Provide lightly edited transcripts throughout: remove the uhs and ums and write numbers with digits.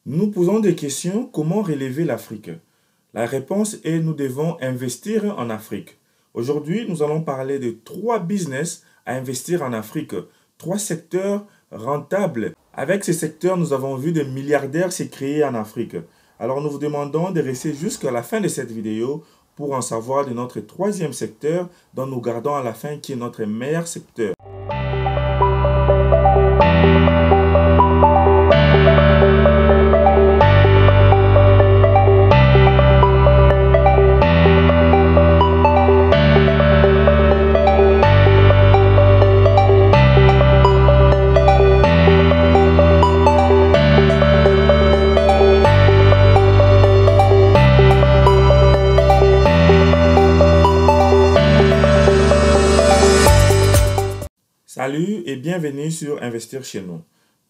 Nous nous posons des questions, comment relever l'Afrique? La réponse est nous devons investir en Afrique. Aujourd'hui, nous allons parler de trois business à investir en Afrique, trois secteurs rentables. Avec ces secteurs, nous avons vu des milliardaires se créer en Afrique. Alors nous vous demandons de rester jusqu'à la fin de cette vidéo pour en savoir de notre troisième secteur dont nous gardons à la fin qui est notre meilleur secteur. Salut et bienvenue sur Investir chez nous.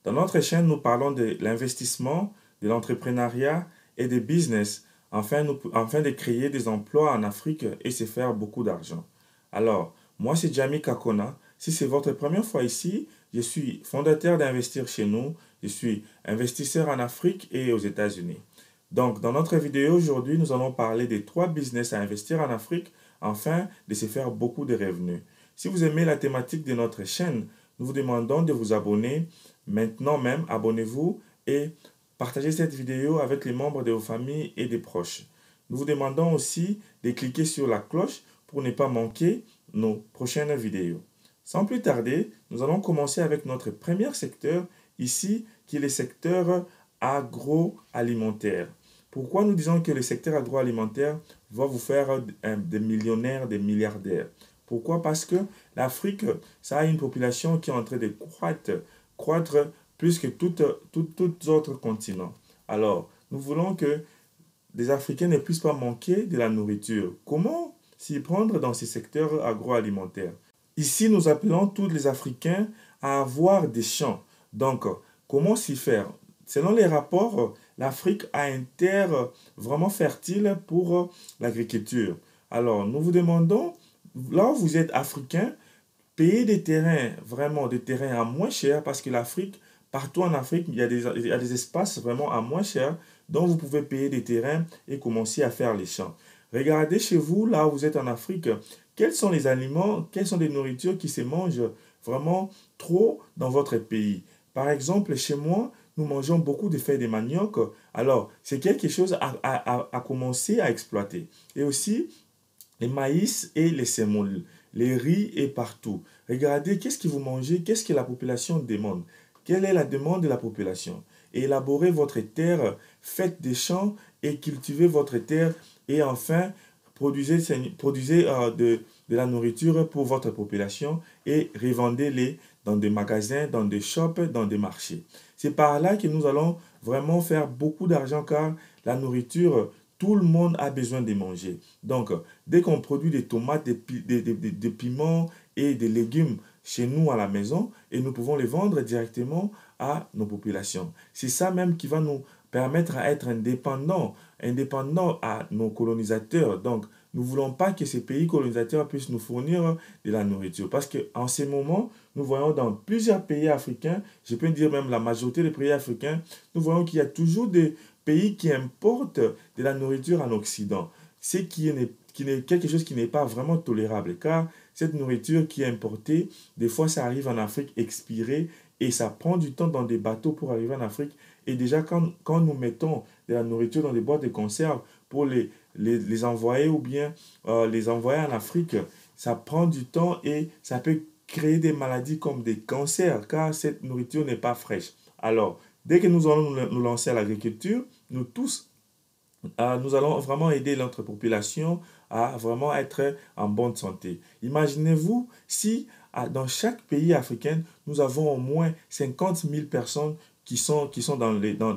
Dans notre chaîne, nous parlons de l'investissement, de l'entrepreneuriat et des business afin de créer des emplois en Afrique et se faire beaucoup d'argent. Alors, moi c'est Jamie Kakona. Si c'est votre première fois ici, je suis fondateur d'Investir chez nous. Je suis investisseur en Afrique et aux États-Unis. Donc, dans notre vidéo aujourd'hui, nous allons parler des trois business à investir en Afrique afin de se faire beaucoup de revenus. Si vous aimez la thématique de notre chaîne, nous vous demandons de vous abonner. Maintenant même, abonnez-vous et partagez cette vidéo avec les membres de vos familles et des proches. Nous vous demandons aussi de cliquer sur la cloche pour ne pas manquer nos prochaines vidéos. Sans plus tarder, nous allons commencer avec notre premier secteur ici, qui est le secteur agroalimentaire. Pourquoi nous disons que le secteur agroalimentaire va vous faire des millionnaires, des milliardaires? Pourquoi? Parce que l'Afrique, ça a une population qui est en train de croître plus que tous les autres continents. Alors, nous voulons que les Africains ne puissent pas manquer de la nourriture. Comment s'y prendre dans ces secteurs agroalimentaires? Ici, nous appelons tous les Africains à avoir des champs. Donc, comment s'y faire? Selon les rapports, l'Afrique a une terre vraiment fertile pour l'agriculture. Alors, nous vous demandons, là où vous êtes africain, payez des terrains, vraiment des terrains à moins cher, parce que l'Afrique, partout en Afrique, il y a des espaces vraiment à moins cher, dont vous pouvez payer des terrains et commencer à faire les champs. Regardez chez vous, là où vous êtes en Afrique, quels sont les aliments, quelles sont les nourritures qui se mangent vraiment trop dans votre pays. Par exemple, chez moi, nous mangeons beaucoup de feuilles de manioc. Alors, c'est quelque chose à commencer à exploiter. Et aussi, les maïs et les sémoule, les riz et partout. Regardez, qu'est-ce que vous mangez, qu'est-ce que la population demande. Quelle est la demande de la population? Élaborez votre terre, faites des champs et cultivez votre terre. Et enfin, produisez de la nourriture pour votre population et revendez-les dans des magasins, dans des shops, dans des marchés. C'est par là que nous allons vraiment faire beaucoup d'argent car la nourriture, tout le monde a besoin de manger. Donc, dès qu'on produit des tomates, des piments et des légumes chez nous à la maison, et nous pouvons les vendre directement à nos populations. C'est ça même qui va nous permettre à être indépendants à nos colonisateurs. Donc, nous ne voulons pas que ces pays colonisateurs puissent nous fournir de la nourriture. Parce qu'en ce moment, nous voyons dans plusieurs pays africains, je peux dire même la majorité des pays africains, nous voyons qu'il y a toujours des pays qui importent de la nourriture en Occident. Ce qui est quelque chose qui n'est pas vraiment tolérable. Car cette nourriture qui est importée, des fois ça arrive en Afrique expirée et ça prend du temps dans des bateaux pour arriver en Afrique. Et déjà, quand nous mettons de la nourriture dans des boîtes de conserve pour les envoyer ou bien les envoyer en Afrique, ça prend du temps et ça peut créer des maladies comme des cancers car cette nourriture n'est pas fraîche. Alors, dès que nous allons nous lancer à l'agriculture, nous tous, nous allons vraiment aider notre population à vraiment être en bonne santé. Imaginez-vous si dans chaque pays africain, nous avons au moins 50 000 personnes qui sont dans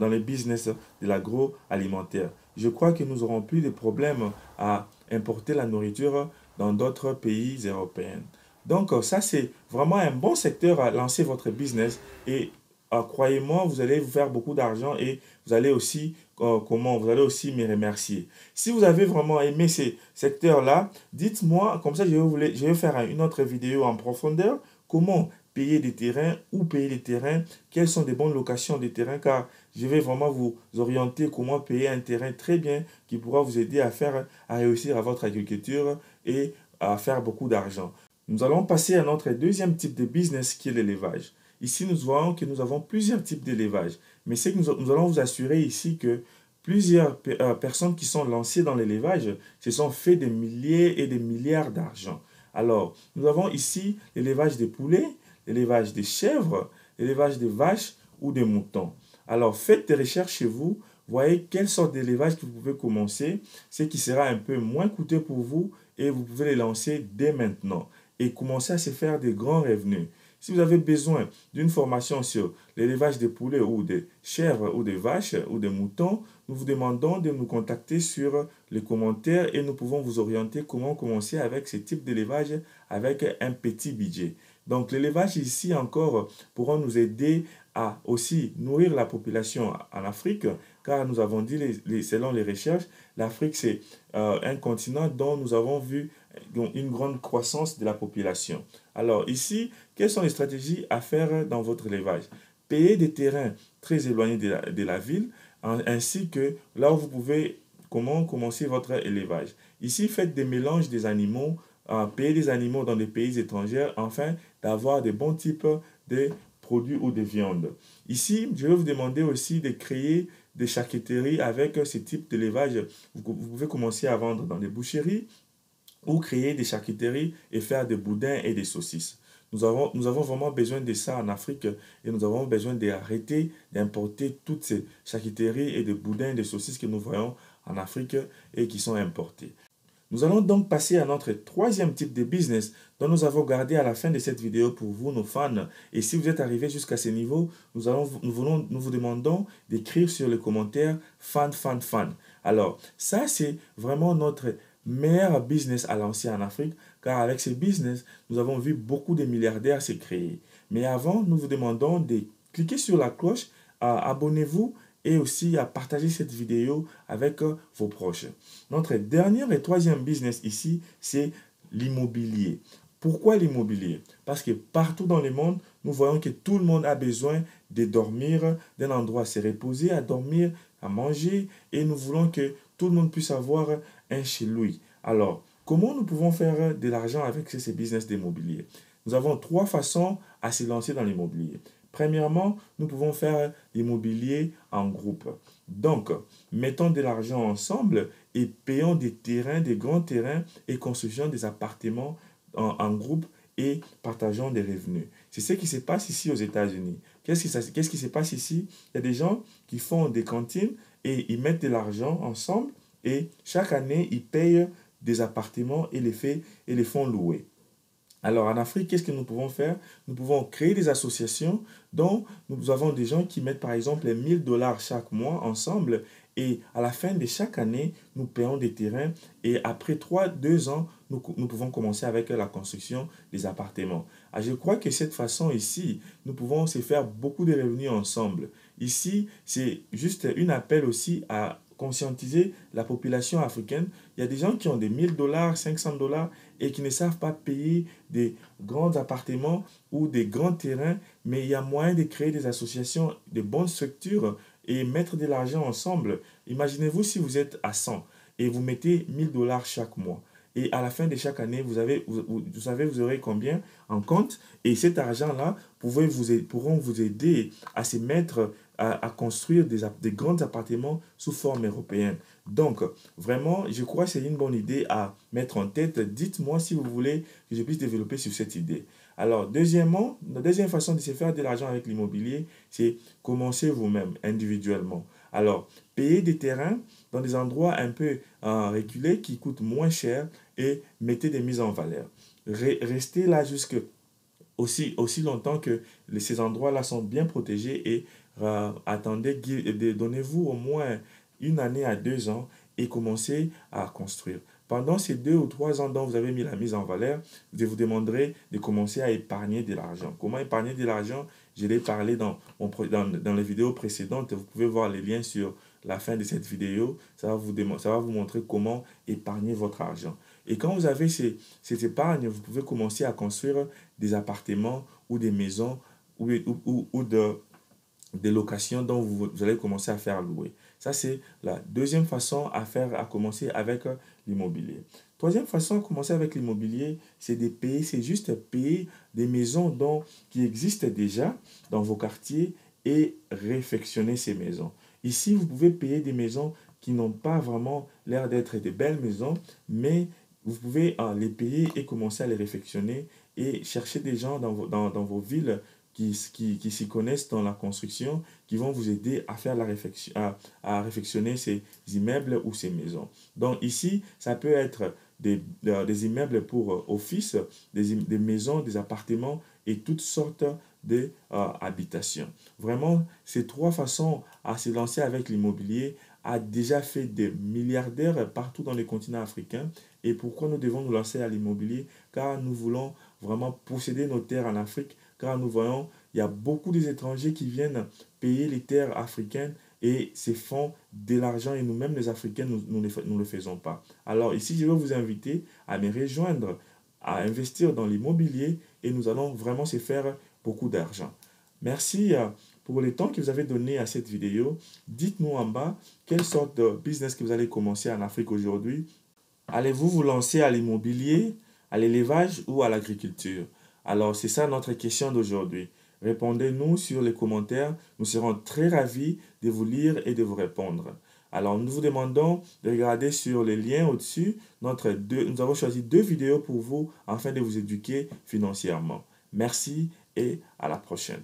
les business de l'agroalimentaire. Je crois que nous n'aurons plus de problèmes à importer la nourriture dans d'autres pays européens. Donc, ça, c'est vraiment un bon secteur à lancer votre business et croyez-moi, vous allez vous faire beaucoup d'argent et vous allez aussi, vous allez aussi me remercier. Si vous avez vraiment aimé ces secteurs-là, dites-moi, comme ça je vais faire une autre vidéo en profondeur, comment payer des terrains, où payer des terrains, quelles sont des bonnes locations des terrains, car je vais vraiment vous orienter comment payer un terrain très bien qui pourra vous aider à réussir à votre agriculture et à faire beaucoup d'argent. Nous allons passer à notre deuxième type de business qui est l'élevage. Ici, nous voyons que nous avons plusieurs types d'élevage. Mais c'est que nous allons vous assurer ici que plusieurs personnes qui sont lancées dans l'élevage se sont fait des milliers et des milliards d'argent. Alors, nous avons ici l'élevage des poulets, l'élevage des chèvres, l'élevage des vaches ou des moutons. Alors, faites des recherches chez vous, voyez quelle sorte d'élevage que vous pouvez commencer, ce qui sera un peu moins coûteux pour vous et vous pouvez les lancer dès maintenant et commencer à se faire des grands revenus. Si vous avez besoin d'une formation sur l'élevage des poulets ou des chèvres ou des vaches ou des moutons, nous vous demandons de nous contacter sur les commentaires et nous pouvons vous orienter comment commencer avec ce type d'élevage avec un petit budget. Donc l'élevage ici encore pourra nous aider à aussi nourrir la population en Afrique, car nous avons dit, selon les recherches, l'Afrique c'est un continent dont nous avons vu une grande croissance de la population. Alors ici, quelles sont les stratégies à faire dans votre élevage? Payer des terrains très éloignés de la ville, ainsi que là où vous pouvez commencer votre élevage. Ici, faites des mélanges des animaux, payer des animaux dans des pays étrangers, afin d'avoir des bons types de produits ou de viande. Ici, je vais vous demander aussi de créer des charcuteries avec ce type d'élevage. Vous pouvez commencer à vendre dans des boucheries ou créer des charcuteries et faire des boudins et des saucisses. Nous avons vraiment besoin de ça en Afrique et nous avons besoin d'arrêter d'importer toutes ces charcuteries et des boudins et des saucisses que nous voyons en Afrique et qui sont importés. Nous allons donc passer à notre troisième type de business dont nous avons gardé à la fin de cette vidéo pour vous, nos fans. Et si vous êtes arrivé jusqu'à ce niveau, nous vous demandons d'écrire sur les commentaires fan, fan, fan. Alors, ça, c'est vraiment notre meilleur business à lancer en Afrique, car avec ce business, nous avons vu beaucoup de milliardaires se créer. Mais avant, nous vous demandons de cliquer sur la cloche, abonnez-vous et aussi à partager cette vidéo avec vos proches. Notre dernier et troisième business ici, c'est l'immobilier. Pourquoi l'immobilier? Parce que partout dans le monde, nous voyons que tout le monde a besoin de dormir, d'un endroit à se reposer, à dormir, à manger, et nous voulons que tout le monde puisse avoir un chez lui. Alors, comment nous pouvons faire de l'argent avec ces business d'immobilier? Nous avons trois façons à se lancer dans l'immobilier. Premièrement, nous pouvons faire l'immobilier en groupe. Donc, mettons de l'argent ensemble et payons des terrains, des grands terrains et construisons des appartements en groupe et partageons des revenus. C'est ce qui se passe ici aux États-Unis. Qu'est-ce qui se passe ici? Il y a des gens qui font des cantines et ils mettent de l'argent ensemble et chaque année, ils payent des appartements et les font louer. Alors en Afrique, qu'est-ce que nous pouvons faire? Nous pouvons créer des associations dont nous avons des gens qui mettent par exemple les 1 000 $ chaque mois ensemble et à la fin de chaque année, nous payons des terrains et après 2 ans, nous pouvons commencer avec la construction des appartements. Ah, je crois que cette façon ici, nous pouvons se faire beaucoup de revenus ensemble. Ici, c'est juste un appel aussi à conscientiser la population africaine. Il y a des gens qui ont des 1 000 $, 500 $ et qui ne savent pas payer des grands appartements ou des grands terrains, mais il y a moyen de créer des associations, de bonnes structures et mettre de l'argent ensemble. Imaginez-vous si vous êtes à 100 et vous mettez 1 000 $ chaque mois. Et à la fin de chaque année, vous savez, vous aurez combien en compte. Et cet argent-là pourront vous aider à se mettre à construire des grands appartements sous forme européenne. Donc, vraiment, je crois que c'est une bonne idée à mettre en tête. Dites-moi si vous voulez que je puisse développer sur cette idée. Alors, deuxièmement, la deuxième façon de se faire de l'argent avec l'immobilier, c'est commencer vous-même, individuellement. Alors, payer des terrains dans des endroits un peu reculés qui coûtent moins cher et mettez des mises en valeur. Restez là aussi longtemps que ces endroits-là sont bien protégés et donnez-vous au moins 1 année à 2 ans et commencez à construire. Pendant ces 2 ou 3 ans dont vous avez mis la mise en valeur, je vous demanderai de commencer à épargner de l'argent. Comment épargner de l'argent? Je l'ai parlé dans les vidéos précédentes. Vous pouvez voir les liens sur la fin de cette vidéo. Ça va vous montrer comment épargner votre argent. Et quand vous avez cette épargne, vous pouvez commencer à construire des appartements ou des maisons ou des locations dont vous allez commencer à faire louer. Ça, c'est la deuxième façon à commencer avec l'immobilier. Troisième façon à commencer avec l'immobilier, c'est de payer, c'est juste payer des maisons qui existent déjà dans vos quartiers et réfectionner ces maisons. Ici, vous pouvez payer des maisons qui n'ont pas vraiment l'air d'être des belles maisons, mais vous pouvez les payer et commencer à les réfectionner et chercher des gens dans vos villes qui s'y connaissent dans la construction, qui vont vous aider à faire à réfectionner ces immeubles ou ces maisons. Donc ici, ça peut être des immeubles pour office, des maisons, des appartements et toutes sortes d'habitations. Vraiment, ces trois façons à se lancer avec l'immobilier a déjà fait des milliardaires partout dans les continents africains. Et pourquoi nous devons nous lancer à l'immobilier? Car nous voulons vraiment posséder nos terres en Afrique, car nous voyons, il y a beaucoup d'étrangers qui viennent payer les terres africaines et se font de l'argent et nous-mêmes les Africains, nous ne le faisons pas. Alors ici, je vais vous inviter à me rejoindre, à investir dans l'immobilier et nous allons vraiment se faire beaucoup d'argent. Merci pour le temps que vous avez donné à cette vidéo. Dites-nous en bas quelle sorte de business que vous allez commencer en Afrique aujourd'hui. Allez-vous vous lancer à l'immobilier, à l'élevage ou à l'agriculture? Alors, c'est ça notre question d'aujourd'hui. Répondez-nous sur les commentaires. Nous serons très ravis de vous lire et de vous répondre. Alors, nous vous demandons de regarder sur les liens au-dessus. Nous avons choisi 2 vidéos pour vous afin de vous éduquer financièrement. Merci et à la prochaine.